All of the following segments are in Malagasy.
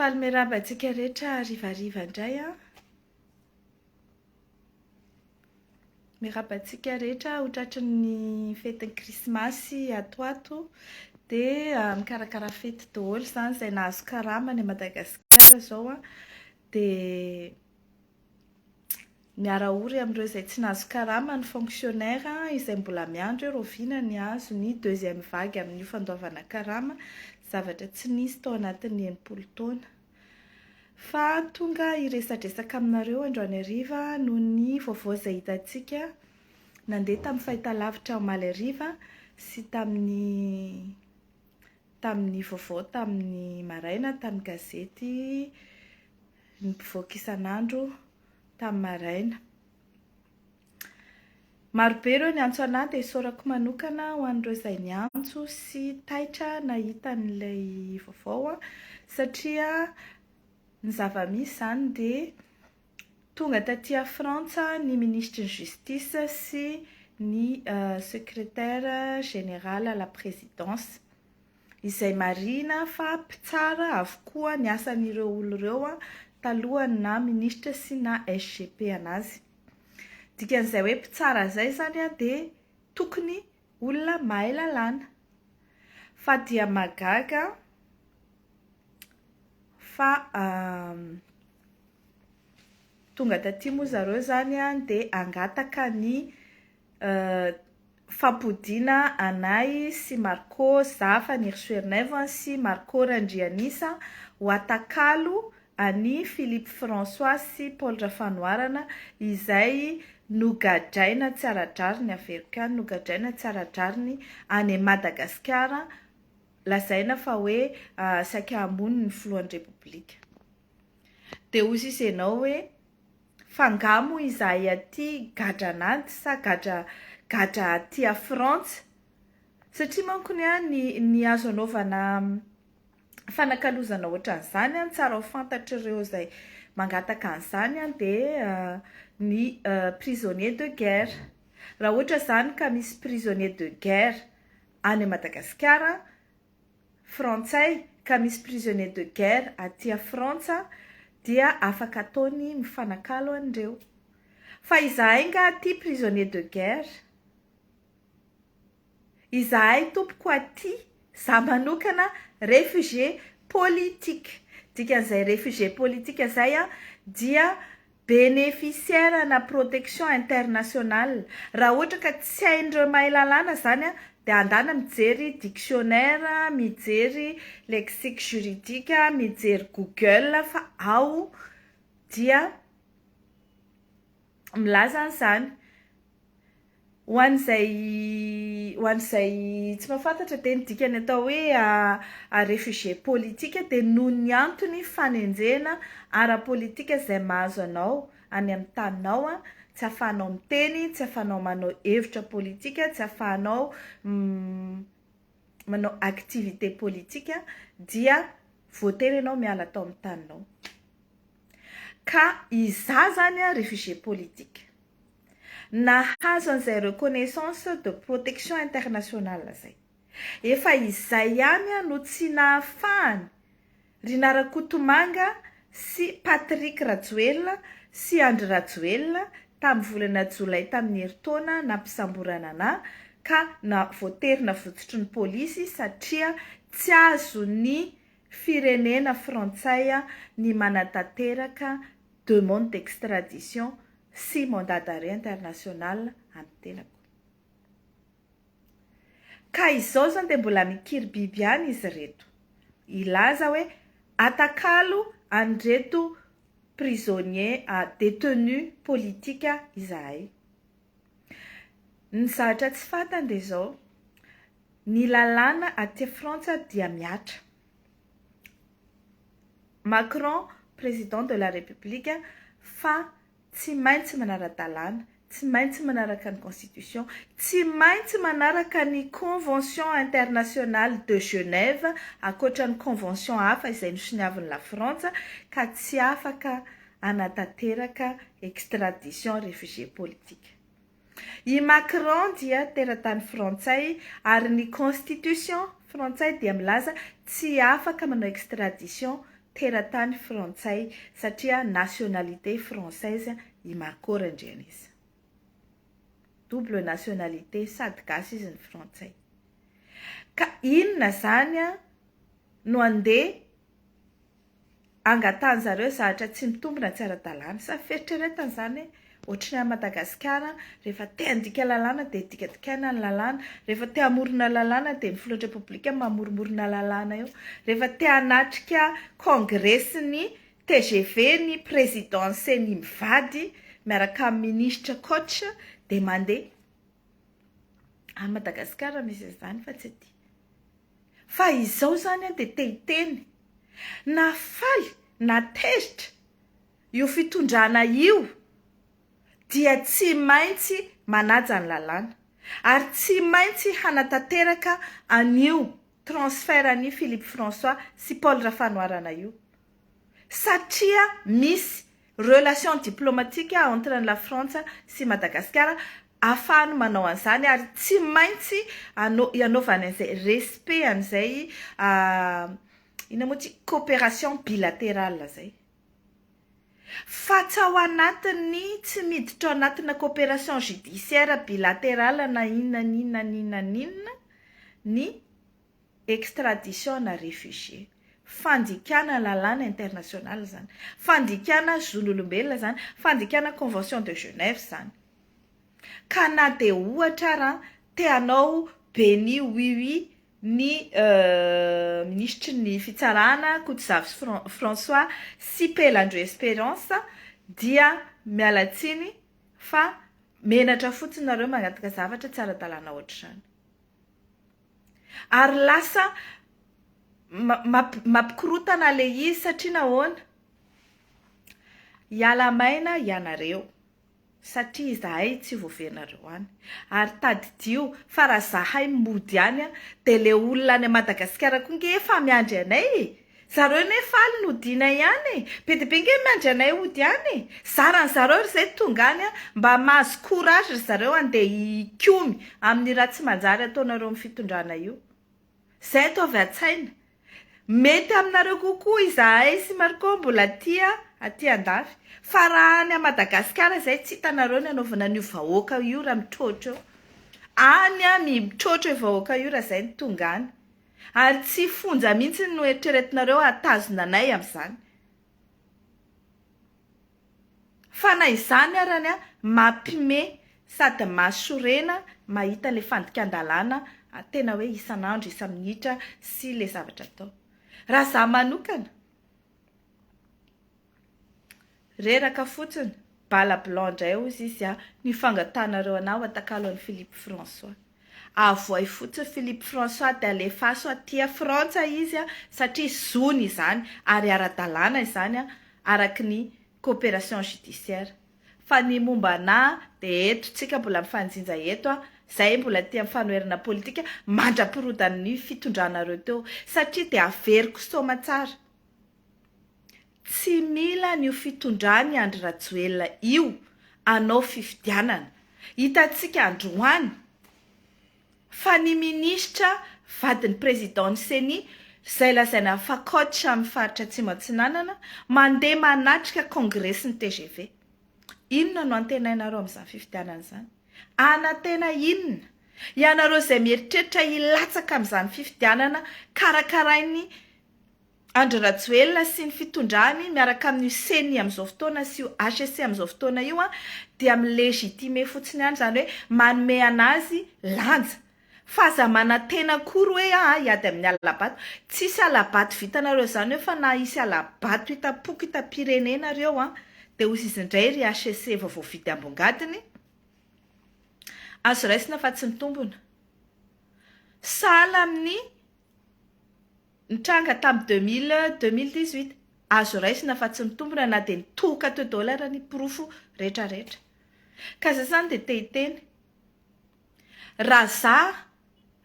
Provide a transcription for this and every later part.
Faly miarabantsika rehetra hariva indray a. Miarabantsika rehetra ho tratran'ny fetin'ny krismasy atoato dia mikarakara fety daholo izany izay nahazo karama any Madagasikara izao a. Dia miara-ory amin'ireo izay tsy nahazo karama ny fonctionnaire izay mbola miandry eo roviana ny hazo ny deuxième vague amin'ny fandoavana karama, zavatra tsy nisy tao anatin'ny 80 taona. Fa tonga hiresadresaka aminareo androany hariva noho ny vaovao izay hitantsika nandeha tamin'ny fahitalavitra omaly hariva sy tamin'ny vaovao tamin'ny maraina tamin'ny gazety ny mpivoaka isan'andro tamin'ny maraina. Marobe ireo ny antso anahy dia isaorako manokana ho an'ireo izay niantso sy taitra nahita n'ilay vaovao satria ny zava-misy izany dia tonga taty Frantsa ny ministre de justice sy ny secrétaire général à la présidence izay marina fa mpitsara avokoa ny asan'ireo olon'ireo talohany na ministre sy na SGP anazy. Dikan'izay hoe mpitsara izay izany dia tokony olona mahay lalàna fa dia magaga fa tonga taty moa zareo izany dia angataka ny fampodiana anay sy Marco Zafa Nirsoerneva sy Marco Randrianisa ho atakalo any Philippe François sy Paul Rafanoarana izay nogadraina tsy ara-drariny averika nogadraina tsy ara-drariny any Madagasikara lazaina fa hoe saika hamono ny filohan'ny repoblika. Dia hozy izy ianao hoe fangamo izahay aty gadranady sa gadra aty a Frantsa satria manko ny azo anaovana fanakalozana ohatran'izany tsara ho fantatr'ireo izay mangataka an'izany dia ny prisonnier de guerre. Raha ohatra izany ka misy prisonnier de guerre any Madagasikara frantsay ka misy prisonnier de guerre aty a Frantsa dia afaka ataony mifanakalo an'ireo. Fa izahay nga aty prisonnier de guerre, izahay tompoko aty za manokana réfugié politique. Dikan'izay réfugié politique izay dia bénéficiaire na protection internationale. Raha ohatra ka tsy hain'ireo mahay lalàna izany dia andana mijery dictionnaire, mijery lexique juridique, mijery Google fa ao dia milaza an'izany. Ho an'izay tsy mahafantatra dia ny dikany atao hoe réfugié politique dia noho ny antony fanenjena ara-politika izay mahazo anao any amin'ny taninao tsy ahafahanao miteny, tsy ahafahanao manao hevitra politika, tsy ahafahanao manao activité politika dia voatery ianao miala tao amin'ny taninao. Ka izaho zany réfugié politique nahazo an'izay reconnaissance de protection internationale zay. Efa izay ihany no tsy nahafahany Rina Rakotomanga sy Patrick Rajoelina sy Andry Rajoelina tamin'ny volana Jolay tamin'ny herintaona nampisamborana anahy ka voatery navotsotry ny polisy satria tsy azo ny firenena frantsay ny manatanteraka demande d'extradition sy mandat d'arrêt international amin'ny tenako. Ka izao zany dia mbola mikiry biby ihany izy reto. Ilaza hoe atakalo an'ireto prisonnier détenu politika izahay. Ny zavatra tsy fantany dia izao, ny lalàna aty Frantsa dia miatra. Macron, président de la République, fa tsy maintsy manara-dalàna, tsy maintsy manaraka ny constitution, tsy maintsy manaraka ny convention internationale de Genève, ankoatra ny convention hafa izay nosoniavin'ny la Frantsa, ka tsy afaka anatanteraka extradition réfugié politique. I Macron dia teratany frantsay ary ny constitution frantsay dia milaza tsy afaka manao extradition teratany frantsay satria nationalité française i Marco Randrianisa. Double nationalité sady gasy izy ny frantsay. Ka inona zany no andeha angatany zareo zahatra tsy mitombina tsy ara-dalàna. Sa fieritreretana zany ohatrany a Madagasikara rehefa te handika lalàna dia dikadikaina ny lalàna, rehefa te hamorona lalàna dia ny filotra republika mamoromorona lalàna eo, rehefa te hanatrika kongresy TGV ny présidence ny mivady miaraka amin'ny ministre coach dia mandeha a Madagasikara misy izany fa tsy aty. Fa izao zany dia te hiteny na faly na tezitra io fitondrana io dia tsy maintsy manaja ny lalàna ary tsy maintsy hanatanteraka an'io transfert an'i Philippe François sy Paul Rafanoarana io satria misy relation diplomatique entre la France sy Madagasikara afahany manao an'izany ary tsy maintsy hanaovana an'izay respect an'izay ina moa tsy coopération bilatérale zay. Fa tsy ao anatiny tsy miditra ao anatina coopération judiciaire bilatérale na inona ny extradition na réfugié. Fandikana lalàna international zany. Fandikana zon'olombelona zany. Fandikana convention de Genève zany. Ka na dia ohatra raha te hanao béni oui ny ministre ny fitsarana Kotsavy François sy Pelandro Espérance dia mialatsiny fa menatra fotsiny nareo magnataka zavatra tsy ara-dalàna ohatr'izany. Ary lasa mampikorotana le izy satria nahoana hiala maina ianareo satria izahay tsy voaverinareo any ary tadidio fa raha zahay mody any dia le olona any Madagasikara koa nge efa miandry anay zareo ne faly no diana ihany be dia be nge miandry anay ody any zarany zareo izay tonga any mba mahazo courage zareo andeha hikomy amin'ny raha tsy manjary ataonareo amin'ny fitondrana io zay atao avy an-tsaina mety aminareo kokoa izahay sy Marco mbola aty andafy fa raha any a Madagasikara zay tsy hitanareo ny anaovana an'io vahoaka io raha mitrotro any mitrotro vahoaka io raha zay ny tonga any ary tsy fonja mihitsy no eritreretinareo atazona anay amin'izany fa na izany arany mampime sady mahasorena mahita le fandikan-dalàna tena hoe isan'andro isa-minitra sy le zavatra atao. Raha za manokana reraka fotsiny bala blanc indray ozy izy ny fangatanareo anao atakalo an'i Philippe François. Avoay fotsiny Philippe François dia alefaso aty Frantsa izy satria zony izany ary ara-dalàna izany araky ny coopération judiciaire. Fa ny momba ana dia eto tsika mbola mifanjinja eto zay mbola tia mifanoherana politika mandra-pirodana ny fitondranareo teo satria dia averiko soma tsara. Tsy mila ny fitondrany Andry Rajoelina io anao fifidianana. Hitantsika androany fa ny ministra vadin'ny présidence zay lazaina fa coach amin'ny faritra Atsimo Atsinanana mandeha manatrika kongresy ny TGV. Inona no antenainareo amin'izany fifidianana izany? Anatena inona? Ianareo izay mieritreritra hilatsaka amin'izany fifidianana karakarainy Andry Rajoelina sy ny fitondrany miaraka amin'ny CENI amin'izao fotoana sy HCC amin'izao fotoana io dia milegitime fotsiny ihany zany hoe manome anazy lanja. Fa za manantena kory hoe hiady amin'ny alabato. Tsisy alabato vitanareo zany hoe fa na isy alabato hitapoko hitam-pirenenareo dia hozy izy indray ry HCC vaovao vidy ambongadiny azo raisina fa tsy mitombona. Sahala amin'ny nitranga tamin'ny 2018 azo raisina fa tsy mitombona na dia nitoka teo dolara ny pirofo rehetrarehetra. Ka zany dia te hiteny raha za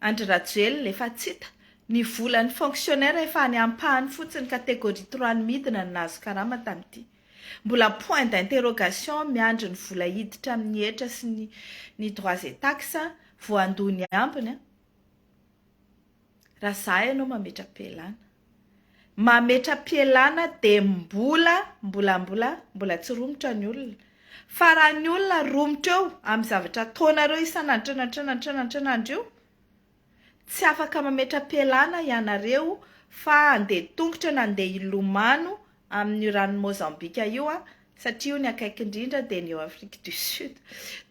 Andry Rajoelina efa tsy hita ny volan'ny fonctionnaire efa any ampahany fotsiny catégorie 3 ny midina ny nahazo karama tamin'ity. Mbola point d'interrogation miandry ny vola hiditra amin'ny hetra sy ny droits et taxes voandony ambiny. Raha za ianao mametra-pialana mametra-pialana dia mbola tsy romotra ny olona. Fa raha ny olona romotra eo amin'ny zavatra ataonareo isan'andro io, tsy afaka mametra-pialana ianareo fa andeha tongotra na andeha hilomano amin'ny rano Mozambika io satria io ny akaiky indrindra dia ny eo Afrique du Sud.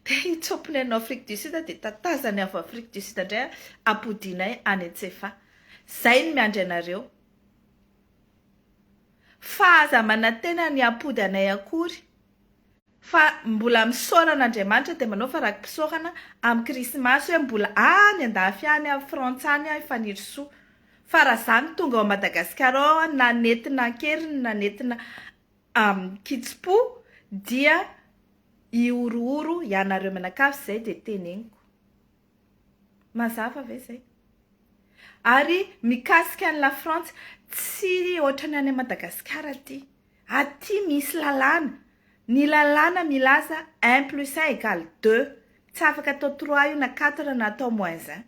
Dia hitsopony anao Afrique du Sud dia tatazany avy Afrique du Sud indray ampodianay any Antsefa. Zay ny miandry anareo. Fa aza manantena ny ampody anay akory. Fa mbola misaoran'Andriamanitra dia manao faraky mpisaorana amin'ny krismasy hoe mbola any andafy any a Frantsa any ifanirosoa. Fa raha zany tonga ao Madagasikara ao na nentina Ankeriny na nentina Kitsipo dia iorooro ianareo manakafy zay dia teneniko. Mazava ve zay? Ary mikasika ny la France tsy ohatrany any Madagasikara aty. Aty misy lalàna. Ny lalàna milaza 1+1 = 2. Tsy afaka atao 3 io na 4 na atao -1.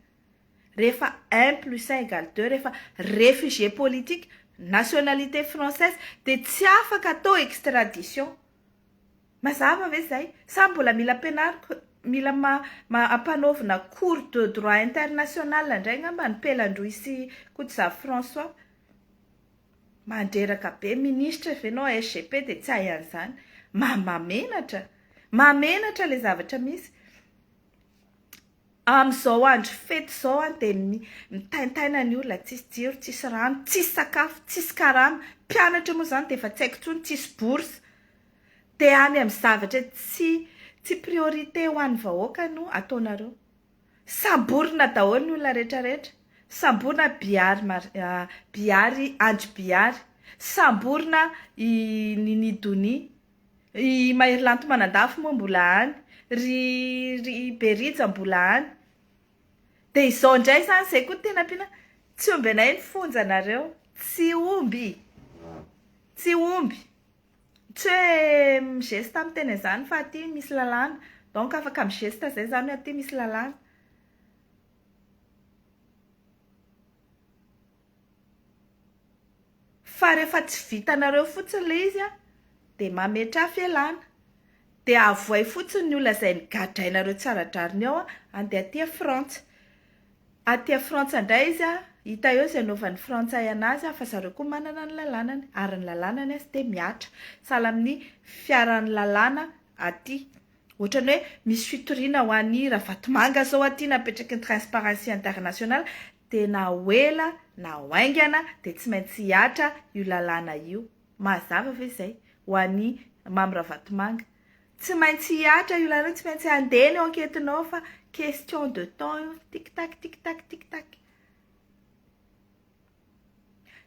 Rehefa 1+1 = 2, rehefa réfugié politique, nationalité française, dia tsy afaka atao extradition. Mazava ve zay? Sa mbola mila ampianariko, mila ampanaovina cours de droit international indray ngamba ny Pelandroy sy Koutsa François. Mandreraka be ministre venao SGP dia tsy hayan'izany. Mamenatra le zavatra misy. Amin'izao andro fety zao dia mitaintaina ny olona, tsisy jiro, tsisy rano, tsisy sakafo, tsisy karama. Mpianatra moa zany dia efa tsy haiko intsony, tsisy bourse. Dia any amin'ny zavatra tsy priorité ho an'ny vahoaka no ataonareo. Samborina daholo ny olona rehetrarehetra. Samborina biary andry biary. Samborina i Nidoni. I Mahery Manandafy moa mbola any. Ry Berija mbola any. Dia izao indray zany zay koa tena ampiana. Tsy omby anay ny fonjanareo. Tsy omby. Tsy hoe migesta amin'ny teny izany fa aty misy lalàna. Donc afaka migesta zay zany aty misy lalàna. Fa rehefa tsy vitanareo fotsiny le izy dia mametra fialana. Dia avoay fotsiny ny olona izay nigadrainareo tsaradrariny ao andeha aty Frantsa. Aty Frantsa indray izy hita eo izay anaovan'ny Frantsay anazy fa zareo koa manana ny lalànany. Ary ny lalànany tsy dia miatra. Sahala amin'ny fiaran'ny lalàna aty. Ohatrany hoe misy fitoriana ho an'ny Ravatomanga zao aty napetraky ny Transparency International dia na hoela na hoaingana dia tsy maintsy hiatra io lalàna io. Mazava ve zay? Ho an'ny Mamy Ravatomanga. Tsy maintsy hiatra io lalàna, tsy maintsy andeha eo anketinao fa question de temps, tic-tac, tic-tac, tic-tac.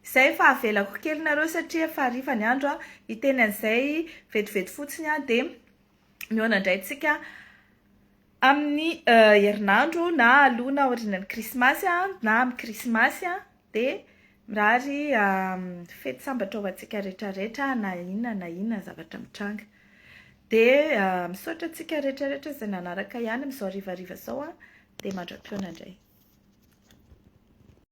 Zay fa avelako kelinareo satria efa hariva ny andro hiteny an'izay vetivety fotsiny dia mihoana indray tsika amin'ny herinandro na alohana aorianan'ny krismasy na amin'ny krismasy dia mirary fety sambatra ho antsika rehetrarehetra na inona zavatra mitranga. Dia misaotra antsika rehetrarehetra izay nanaraka ihany amin'izao harivariva izao dia mandram-pioana indray.